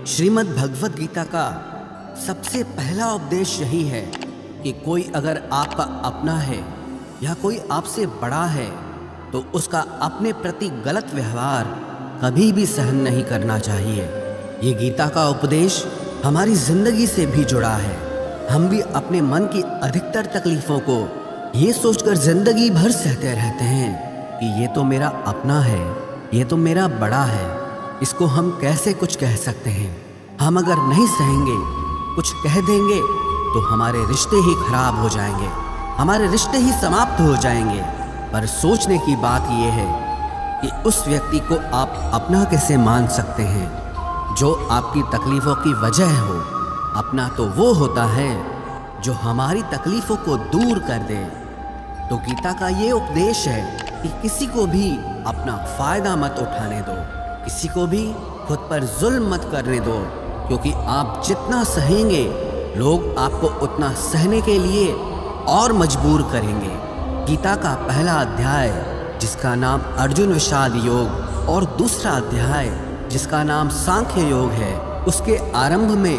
श्रीमद् भगवत गीता का सबसे पहला उपदेश यही है कि कोई अगर आपका अपना है या कोई आपसे बड़ा है तो उसका अपने प्रति गलत व्यवहार कभी भी सहन नहीं करना चाहिए। ये गीता का उपदेश हमारी जिंदगी से भी जुड़ा है। हम भी अपने मन की अधिकतर तकलीफों को ये सोचकर जिंदगी भर सहते रहते हैं कि ये तो मेरा अपना है, ये तो मेरा बड़ा है, इसको हम कैसे कुछ कह सकते हैं। हम अगर नहीं सहेंगे, कुछ कह देंगे तो हमारे रिश्ते ही खराब हो जाएंगे, हमारे रिश्ते ही समाप्त हो जाएंगे। पर सोचने की बात यह है कि उस व्यक्ति को आप अपना कैसे मान सकते हैं जो आपकी तकलीफ़ों की वजह हो। अपना तो वो होता है जो हमारी तकलीफ़ों को दूर कर दे। तो गीता का ये उपदेश है कि किसी को भी अपना फ़ायदा मत उठाने दो, किसी को भी खुद पर जुल्म मत करने दो, क्योंकि आप जितना सहेंगे लोग आपको उतना सहने के लिए और मजबूर करेंगे। गीता का पहला अध्याय जिसका नाम अर्जुन विषाद योग और दूसरा अध्याय जिसका नाम सांख्य योग है, उसके आरंभ में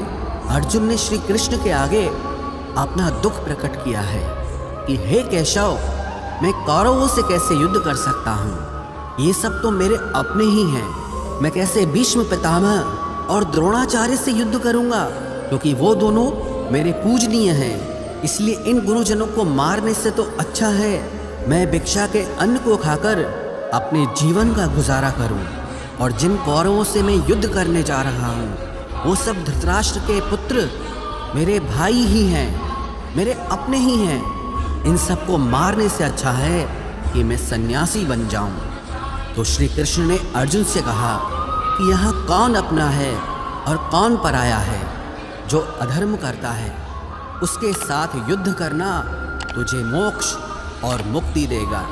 अर्जुन ने श्री कृष्ण के आगे अपना दुख प्रकट किया है कि हे केशव, मैं कौरवों से कैसे युद्ध कर सकता हूँ, ये सब तो मेरे अपने ही हैं। मैं कैसे भीष्म पितामह और द्रोणाचार्य से युद्ध करूँगा, क्योंकि वो दोनों मेरे पूजनीय हैं। इसलिए इन गुरुजनों को मारने से तो अच्छा है मैं भिक्षा के अन्न को खाकर अपने जीवन का गुजारा करूं। और जिन कौरवों से मैं युद्ध करने जा रहा हूं वो सब धृतराष्ट्र के पुत्र मेरे भाई ही हैं, मेरे अपने ही हैं। इन सबको मारने से अच्छा है कि मैं सन्यासी बन जाऊं। तो श्री कृष्ण ने अर्जुन से कहा कि यहाँ कौन अपना है और कौन पराया है। जो अधर्म करता है उसके साथ युद्ध करना तुझे मोक्ष और मुक्ति देगा।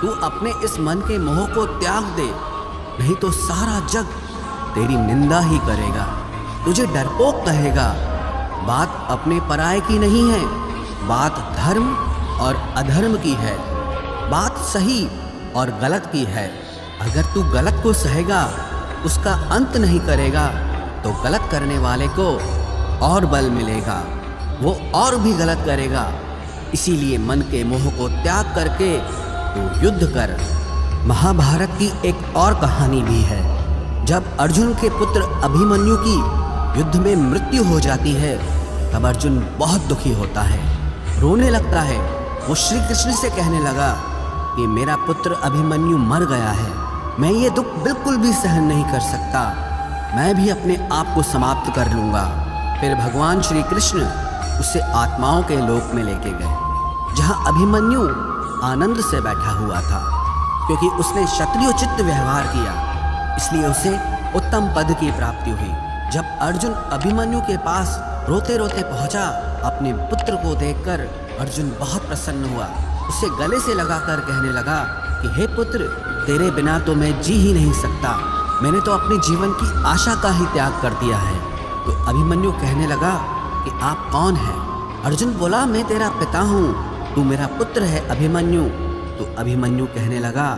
तू अपने इस मन के मोह को त्याग दे, नहीं तो सारा जग तेरी निंदा ही करेगा, तुझे डरपोक कहेगा। बात अपने पराये की नहीं है, बात धर्म और अधर्म की है, बात सही और गलत की है। अगर तू गलत को सहेगा, उसका अंत नहीं करेगा, तो गलत करने वाले को और बल मिलेगा, वो और भी गलत करेगा। इसीलिए मन के मोह को त्याग करके तू युद्ध कर। महाभारत की एक और कहानी भी है। जब अर्जुन के पुत्र अभिमन्यु की युद्ध में मृत्यु हो जाती है तब अर्जुन बहुत दुखी होता है, रोने लगता है। वो श्री कृष्ण से कहने लगा कि मेरा पुत्र अभिमन्यु मर गया है, मैं ये दुख बिल्कुल भी सहन नहीं कर सकता, मैं भी अपने आप को समाप्त कर लूँगा। फिर भगवान श्री कृष्ण उसे आत्माओं के लोक में लेके गए, जहाँ अभिमन्यु आनंद से बैठा हुआ था, क्योंकि उसने क्षत्रियोचित व्यवहार किया, इसलिए उसे उत्तम पद की प्राप्ति हुई। जब अर्जुन अभिमन्यु के पास रोते रोते पहुंचा, अपने पुत्र को देखकर अर्जुन बहुत प्रसन्न हुआ, उसे गले से लगाकर कहने लगा कि हे पुत्र, तेरे बिना तो मैं जी ही नहीं सकता, मैंने तो अपने जीवन की आशा का ही त्याग कर दिया है। तो अभिमन्यु कहने लगा कि आप कौन हैं? अर्जुन बोला, मैं तेरा पिता हूँ, तू मेरा पुत्र है अभिमन्यु। तो अभिमन्यु कहने लगा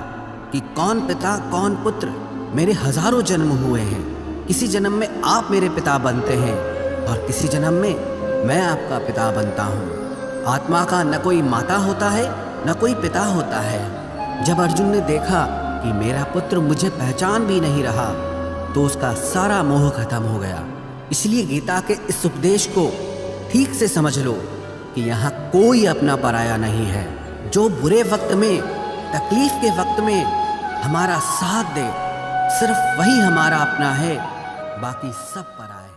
कि कौन पिता कौन पुत्र, मेरे हजारों जन्म हुए हैं, किसी जन्म में आप मेरे पिता बनते हैं और किसी जन्म में मैं आपका पिता बनता हूँ। आत्मा का न कोई माता होता है न कोई पिता होता है। जब अर्जुन ने देखा कि मेरा पुत्र मुझे पहचान भी नहीं रहा तो उसका सारा मोह खत्म हो गया। इसलिए गीता के इस उपदेश को ठीक से समझ लो कि यहाँ कोई अपना पराया नहीं है। जो बुरे वक्त में, तकलीफ के वक्त में हमारा साथ दे, सिर्फ वही हमारा अपना है, बाकी सब पराया।